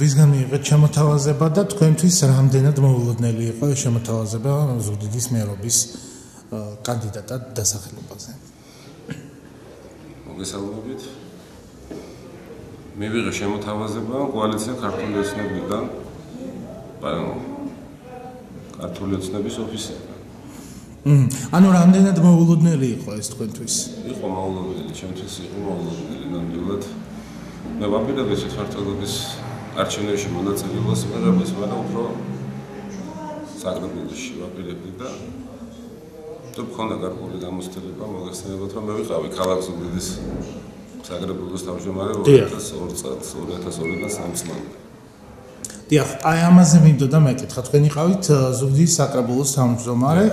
ვისგან მიიღეთ შემოთავაზება და თქვენთვის რამდენად მოულოდნელი იყო ეს შემოთავაზება ზუგდიდის მერობის კანდიდატად დასახელებაზე? მოგესალმებით. მივიღე შემოთავაზება კოალიცია ქართული ოცნებიდან, ქართული ოცნების ოფისიდან. ანუ რამდენად მოულოდნელი იყო ეს თქვენთვის? იყო მოულოდნელი, ჩემთვის იყო მოულოდნელი ნამდვილად. მე ვაპირებდი თვითმმართველობის არჩევნებში მონაწილეობას, მაგრამ უფრო საგრაფოში ვაპირებდი და თუ მქონდა გარკვეული გამოცდილება მოგესალმებით, რომ მე ვიყავი ქალაქ ზუგდიდის საგრაფოს თავმჯდომარე 2002-დან 2003 წლამდე. დიახ, აი ამაზე მინდოდა მეკითხა, თქვენ იყავით ზუგდიდის საკრებულოს თავმჯდომარე,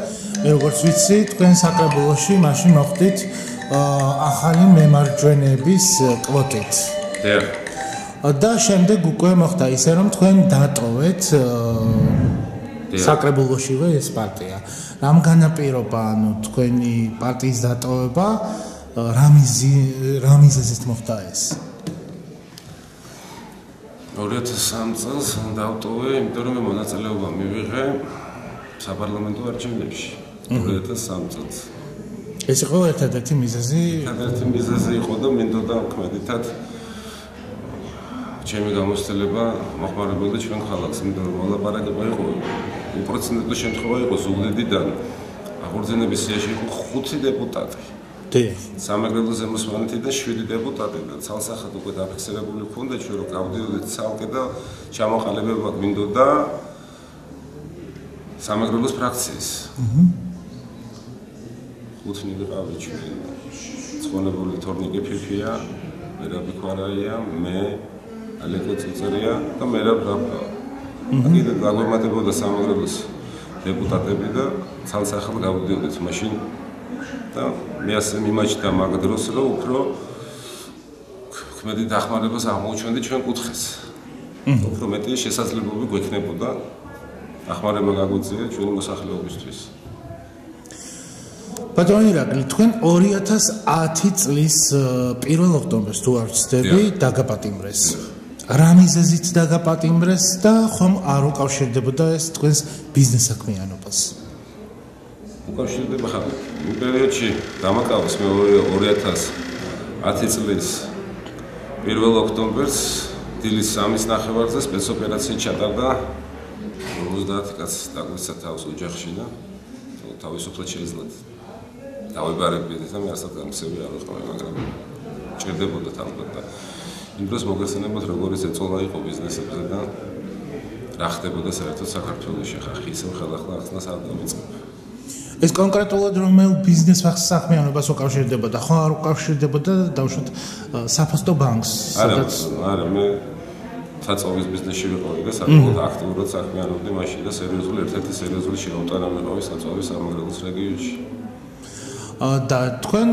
მე როგორც ვიცი, თქვენ საკრებულოში მაშინ მოხდით ახალი მემარჯვენეების კვოტით. დიახ. და შემდეგ უკვე მოხდა ისე, რომ თქვენ დატოვეთ საკრებულოშივე ეს პარტია. რამ განაპირობა, ანუ თქვენი პარტიის დატოვება, რა მიზეზით მოხდა ეს? 2003 წელს დავტოვე, იმიტომ რომ მე მონაწილეობა მივიღე საპარლამენტო არჩევნებში 2003 წელს. ეს იყო ერთადერთი მიზეზი? ერთადერთი მიზეზი იყო და მინდოდა ქმედითად ჩემი გამოცდილება მოხმარებოდა ჩვენ ქალაქს, იმიტომ რომ მოლაპარაკება იყო უპროცენტო შემთხვევა იყო ზუგდიდიდან აღორძინების სიაში იყო 5 დეპუტატი. სამეგრელო ზემოსვანეთიდან 7 დეპუტატი და ცალსახად უკვე დაფიქსირებული ჰქონდა ჩვენ რომ გავდიოდით ცალკე და ჩამოყალიბება გვინდოდა სამეგრელოს ფრაქციის. 5 ვიყავით ჩვენ. ცხონებული თორნიკე ფიფია, მერაბი ქვარაია, მე ალეკო წიწერია და მერაბ რაფა. კიდე გაგვემატებოდა სამეგრელოს დეპუტატები და ცალსახად გავდიოდით მაშინ და მე ასე მიმაჩნდა მაგ დროს რომ უფრო ქმედი დახმარებას აღმოუჩენდი ჩვენ კუთხეს. უფრო მეტი შესაძლებლობები გვექნებოდა დახმარება გაგვიწია ჩვენი მოსახლეობისთვის. ბატონო ირაკლი, თქვენ 2010 წლის 1 ოქტომბერს თუ არ ვცდები, დაგაპატიმრეს. რა მიზეზით დაგაპატიმრეს და ხომ არ უკავშირდებოდა ეს თქვენს ბიზნეს საქმიანობას? უკავშირდება ხარ. იმ პერიოდში დამაკავეს მე 2010 წლის 1 ოქტომბერს დილის 3-ის ნახევარზე სპეცოპერაცია ჩატარდა 50 კაცს დაგვიცა თავს ოჯახში და თავისუფლად შეეძლოთ. დავიბარებდით და მე ასეთ გამცემი არ ვიყავი, მაგრამ ჭირდებოდა თამბად და იმ დროს მოგესალმებით როგორიც ეწოლა იყო ბიზნესებზე და რა ხდებოდა საერთოდ საქართველოში ხახი ისევ ხელახლა ახსნას არ დამიწყებ. ეს კონკრეტულად რომელ ბიზნეს საქმიანობას უკავშირდებოდა? ხო არ უკავშირდებოდა დავუშვათ საფოსტო ბანკს, სადაც არა მე საწოვის ბიზნესში ვიყავი და საკმაოდ აქტიურად საქმიანობდი მაშინ და სერიოზული ერთ-ერთი სერიოზული შეუტანა ვიყავი საწოვის სამეგრელოს რეგიონში. და თქვენ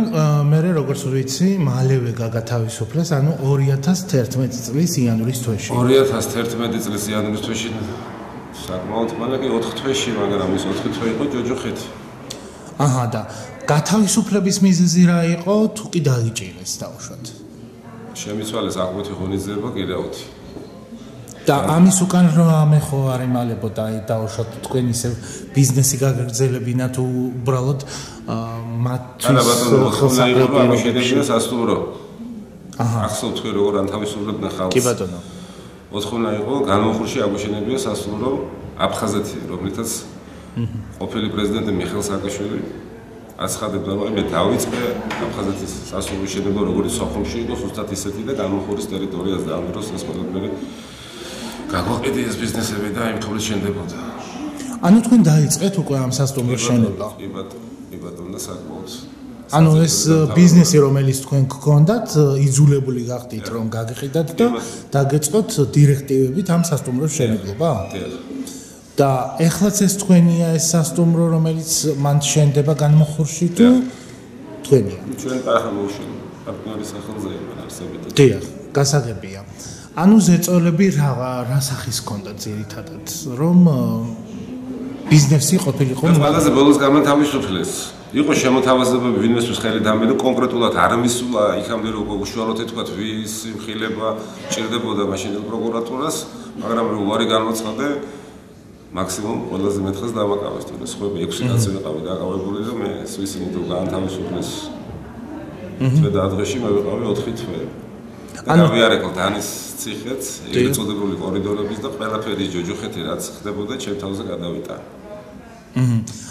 მე როგორც ვიცი, მალევე გაგათავისუფლეს, ანუ 2011 წლის იანვრის თვეში. 2011 წლის იანვრის თვეში საკმაოდ მალე 4 თვეში, მაგრამ ის 4 თვე იყო ჯოჯოხეთი. აჰა და გათავისუფლების მიზეზი რა იყო, თუ კი დაიჭირეს დავუშვათ? შემიცვალეს აკვეთი ღონისძიება კიდევ. და ამის უკან რამე ხო არ იმალებოდა აი დავუშვათ თქვენ ისევ ბიზნესი გაგრძელებინა თუ უბრალოდ მათთვის ხელსაყრელია სასტუმრო. აჰა. ახსოვთ თქვენ როგორ ანთავისუფლებდნენ ხალხს? კი ბატონო. მოთხოვნა იყო განმოხრში აგვიშენებია სასტუმრო აფხაზეთი, რომლითაც ყოფილი პრეზიდენტი მიხეილ სააკაშვილი აცხადებდა რომ მე დავიწყე აფხაზეთის სასტუმროს შენება როგორც სოხუმში იყო ზუსტად ისეთი და განმოხურის ტერიტორიაზე და ამ დროს ეს ყველაფერი გაგვაყედი ეს ბიზნესები და იმ თვლის შენდებოდა. ანუ თქვენ დაიწყეთ უკვე ამ სასტუმროს შენება? კი ბატონო და საკმაოდ. ანუ ეს ბიზნესი რომელიც თქვენ გქონდათ, იძულებული გახდით რომ გაგიყიდათ და დაგეწყოთ დირექტივებით ამ სასტუმროს შენებლობა? და ეხლაც ეს თქვენია ეს სასტუმრო რომელიც მან შენდება განმოხურში თუ თქვენია? ჩვენ ახლა მოვშენებთ პარტნიორის სახელზე არსებით. დიახ, გასაგებია. ანუ ზეწოლები რა სახის ჰქონდა ძირითადად, რომ ბიზნესი ყოფილიყო? ყველაზე ბოლოს გამათავისუფლეს. იყო შემოთავაზებები ვინმესთვის ხელი დამედა კონკრეტულად არ მისულა იქამდე რომ უშუალოდ ეთქვათ ვის იმხილება ჭირდებოდა მაშინდელ პროკურატურას მაგრამ რომ უარი განაცხადე მაქსიმუმ ყველაზე მეთხეს დამაკავეს თორე სხვა 6 კაცი ვიყავი დაკავებული და მე ისინი თუ გაანთავისუფლეს წვედა დღეში მე ვიყავი 4 თვე გავიარეკო დანის ციხეც ეგრეთ წოდებული კორიდორების და ყველაფერი ჯოჯოხეთი რაც ხდებოდა ჩემ თავზე გადავიტანე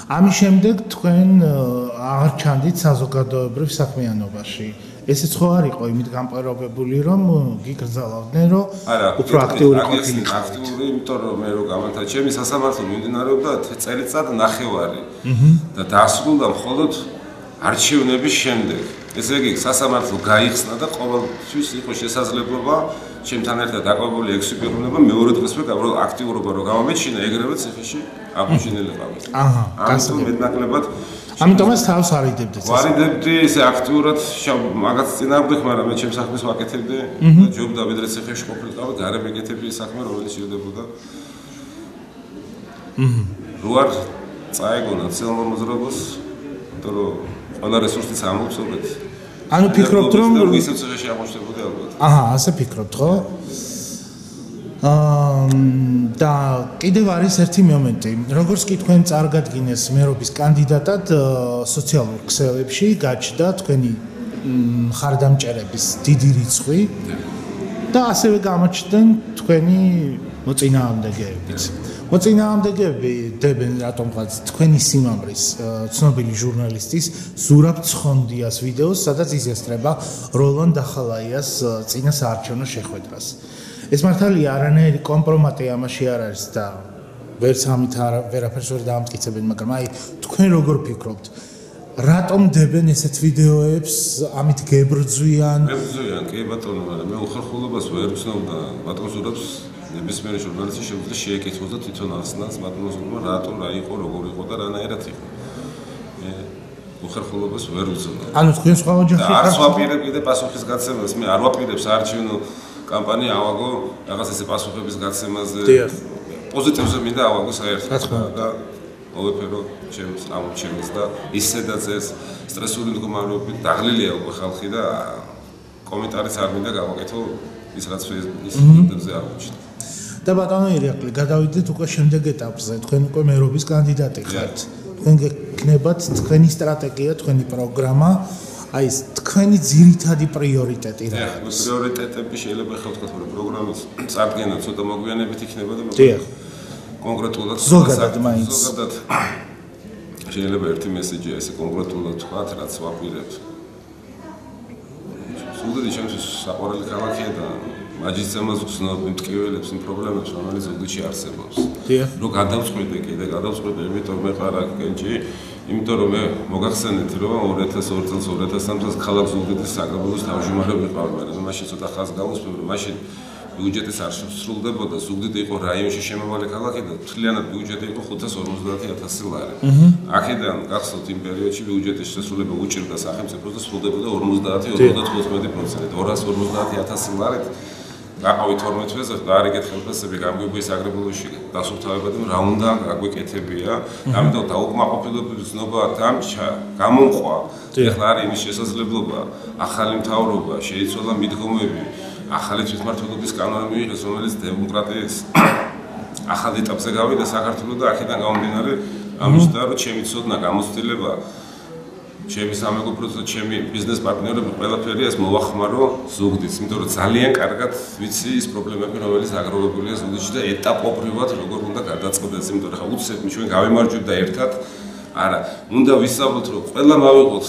ამის შემდეგ თქვენ აღარ ჩანდით საზოგადოებრივ საქმიანობაში. ესეც ხო არ იყო იმით გამპარობებული, რომ გიგრძელავდნენ, რომ უფრო აქტიური ყოფილიყო. აქტიური, იმიტომ რომ მე რო გამართა ჩემი სასამართლო მიმდინარეობდა წელიწად ნახევარი. და დასრულდა მხოლოდ არჩევნების შემდეგ. ესე იგი, სასამართლო გაიხსნა და ყოველთვის იყო შესაძლებლობა ჩემთან ერთად დაკავებული 6 პიროვნება მეორე დღესვე აქტიურობა რო გამომეჩინა, ეგრევე ციხეში აღმოჩინილებავით. ამიტომ მეტნაკლებად ამიტომ ეს თავს არიდებდით. ვარიდებდი ისე აქტიურად მაგაც წინააღმდეგ, მაგრამ მე ჩემს საქმეს ვაკეთებდი და ჯობდა ვიდრე ციხეში ყოფილიყავი, გარემ ეკეთებდი საქმე, რომელიც შეიძლება. რო არ წაეგო ნაციონალურ მოძრაობას, იმიტომ რომ ყველა რესურსიც ამოვწურეთ. ანუ ფიქრობთ რომ ისე ციხეში აღმოჩნდებოდი ალბათ. ასე ფიქრობთ, ხო? და კიდევ არის ერთი მომენტი. როგორც კი თქვენ წარგადგინეს მერობის კანდიდატად სოციალურ ქსელებში გაჩნდა თქვენი მხარდამჭერების დიდი რიცხვი და ასევე გამოჩნდნენ თქვენი მოწინააღმდეგეებიც. მოწინააღმდეგეები დებენ რატომღაც თქვენი სიმამრის ცნობილი ჟურნალისტის ზურაბ ცხონდიას ვიდეოს, სადაც იზიასწრება როლან დახალაიას წინა საარჩევნო შეხვედრას. ეს მართალია არანაირი კომპრომატი ამაში არ არის და ვერც ამით ვერაფერს ვერ დაამტკიცებენ, მაგრამ აი თქვენ როგორ ფიქრობთ, რატომ დებენ ესეთ ვიდეოებს, ამით გებრძვიან? გებრძვიან, კი ბატონო, მაგრამ მე უხერხულობას ვერ ვცნობდა ბატონ ზურაბს ნებისმიერი ჟურნალისტი შეუძლია შეეკითხოს და თვითონ ახსნას ბატონ ზურაბმა რატომ რა იყო, როგორ იყო და რანაირად იყო. მე უხერხულობას ვერ ვცნობდა. ანუ თქვენ სხვა ოჯახი ხართ? არ ვაპირებ კიდე პასუხის გაცემას, მე არ ვაპირებ საარჩევნო კამპანია ავაგო რაღაც ესე პასუხების გაცემაზე. პოზიტივზე მინდა ავაგო საერთოდ და მოვეფერო ჩემს ამოჩენილს და ისედაც ეს სტრესული მდგომარეობით დაღლილია უკვე ხალხი და კომენტარიც არ მინდა გავაკეთო ის რაც ფეისბუქზე აღმოჩნდა. და ბატონო ირაკლი, გადავიდეთ უკვე შემდეგ ეტაპზე. თქვენ უკვე მერობის კანდიდატი ხართ. თქვენ გეკნებათ თქვენი სტრატეგია, თქვენი პროგრამა, აი ეს თქვენი ძირითადი პრიორიტეტი რა არის? პრიორიტეტები შეიძლება ახლა ვთქვათ, რომ პროგრამის წარდგენა ცოტა მოგვიანებით იქნება და მაგრამ კონკრეტულად ზოგადად მაინც შეიძლება ერთი მესეჯი ესე კონკრეტულად ვთქვათ, რაც ვაპირებ. ზუგდიდი ჩემთვის საყვარელი ქალაქია და მაჯის თემას ვცნობ იმ ტკივილებს, იმ პრობლემებს, რომელიც ზუგდიდში არსებობს. რომ გადავწყვიტე კიდე, იმიტომ მე ხარ აქ კენჭი, იმიტომ რომ მე მოგახსენეთ რომ 2002 წელს 2003 წელს ქალაქ ზუგდიდის საკრებულოს თავმჯდომარე ვიყავი, მაგრამ მაშინ ცოტა ხანს გავუსწრებ, რომ მაშინ ბიუჯეტის არ შესრულდებოდა, ზუგდიდი იყო რაიონში შემავალი ქალაქი და მთლიანად ბიუჯეტი იყო 550,000 ლარი. აქედან გახსოვთ იმ პერიოდში ბიუჯეტის შესრულება უჭირდა სახელმწიფოს და სრულდებოდა 50-55%. 250,000 ლარით გაყავი 12 თვეზე და არ ეკითხეთ ფასები გამგვიბი საკრებულოში დასუფთავებად რა უნდა გაგვეკეთებია. ამიტომ დაუკმაყოფილების ნობა დამჭა, გამომყვა. ეხლა არის იმის შესაძლებლობა, ახალი მთავრობა, შეიცვალა მიდგომები. ახალი თვითმმართველობის კანონი მიიღეს, რომელიც დემოკრატიის ახალ ეტაპზე გავიდა საქართველოს და აქედან გამომდინარე ამისდა რომ ჩემი ცოდნა გამოცდილება ჩემი სამეგობროთა და ჩემი ბიზნეს პარტნიორები ყველაფერი ეს მოვახმარო ზუგდიდს, იმიტომ რომ ძალიან კარგად ვიცი ის პრობლემები, რომელიც აგროვებულია ზუგდიდში და ეტაპობრივად როგორ უნდა გადაწყდეს, იმიტომ რომ ხა უცებ ჩვენ გავიმარჯვებთ და ერთად არა, უნდა ვისწავლოთ რომ ყველა მავიღოთ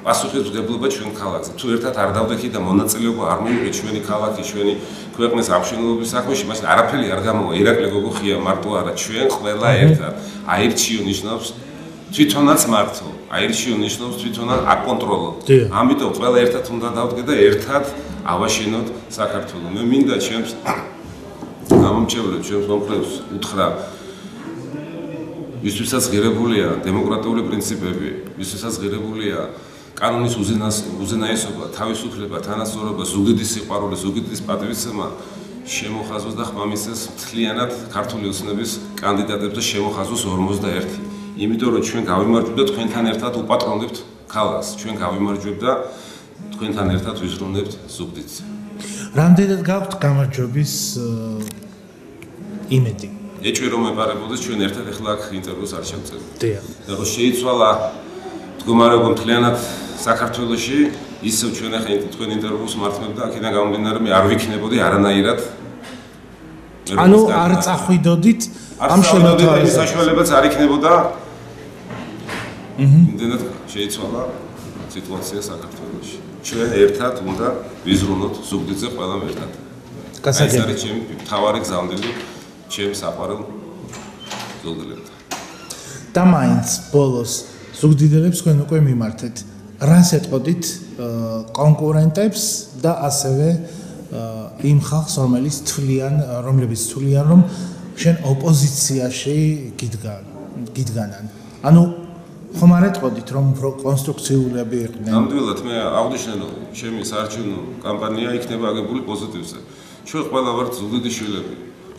პასუხისმგებლობა ჩვენ ქალაქზე. თუ ერთად არ დავდექით და მონაწილეობა არ მივიღეთ ჩვენი ქალაქი, ჩვენი ქვეყნის აღშენილობის საქმეში, მაშინ არაფერი არ გამოვა. ირაკლი გოგო ხია მარტო არა, ჩვენ ყველა ერთად. აირჩიო ნიშნავს თვითონაც მართო. აირჩიო ნიშნავს თვითონაც აკონტროლო. ამიტომ ყველა ერთად უნდა დავდგე და ერთად ავაშენოთ საქართველოს. მე მინდა ჩემს გამომჩევლებს, ჩემს მომხრეებს უთხრა ვისთვისაც ღირებულია დემოკრატიული პრინციპები, ვისთვისაც ღირებულია კანონის უზენაესობა, თავისუფლება, თანასწორობა, ზუგდიდის სიყვარული, ზუგდიდის პატივისცემა შემოხაზოს და ხმამისცეს მთლიანად ქართული ოცნების კანდიდატებს და შემოხაზოს 51. იმიტომ რომ ჩვენ გავიმარჯვებთ და თქვენთან ერთად უპატრონებთ ქალაქს. ჩვენ გავიმარჯვებთ და თქვენთან ერთად ვიზრუნებთ ზუგდიდს. რამდენად გაქვთ გამარჯვების იმედი? ეჭვი რომ ეპარებოდეს ჩვენ ერთად ახლა აქ ინტერვიუს არ შევწევთ. დიახ. და რომ შეიცვალა მდგომარეობა მთლიანად საქართველოში, ისევ ჩვენ ახლა თქვენ ინტერვიუს მართმევთ და აქედან გამომდინარე მე არ ვიქნებოდი არანაირად. ანუ არ წახვიდოდით ამ შემოთავაზებას. საშუალებაც არ იქნებოდა. იმდენად შეიცვალა სიტუაცია საქართველოში. ჩვენ ერთად უნდა ვიზრუნოთ ზუგდიდზე ყველამ ერთად. გასაგებია. ეს არის ჩემი მთავარი გზავნილი ჩემს საყვარელ ზუგდიდთან. და მაინც ბოლოს ზუგდიდელებს თქვენ უკვე მიმართეთ. რას ეტყოდით კონკურენტებს და ასევე იმ ხალხს, რომლებიც თვლიან, რომ შენ ოპოზიციაში გიდგანან. ანუ ხომ არ ეტყოდით, რომ უფრო კონსტრუქციულები იყვნენ? ნამდვილად მე აღვნიშნე, რომ ჩემი საარჩევნო კამპანია იქნება აგებული პოზიტივზე. ჩვენ ყველა ვართ ზუგდიდის შვილები.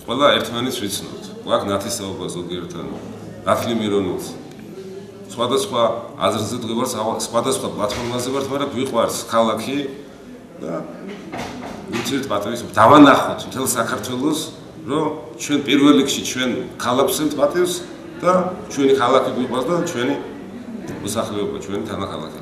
ყველა ერთმანეთს ვიცნობთ. გვაქვს ნათესაობა ზოგიერთთან, ნათლი მირონით. სხვადასხვა აზრზე დგევართ, სხვადასხვა პლატფორმაზე ვართ, მაგრამ ვიყვარს ქალაქი და ვიცით პატრიოტიზმი. დავანახოთ მთელ საქართველოს, რომ ჩვენ პირველ რიგში ჩვენ ქალაქს ვსვენთ პატრიოტიზმს და ჩვენი ქალაქი გვიყვარს და ჩვენი მოსახლეობა, ჩვენი თანახმადნი.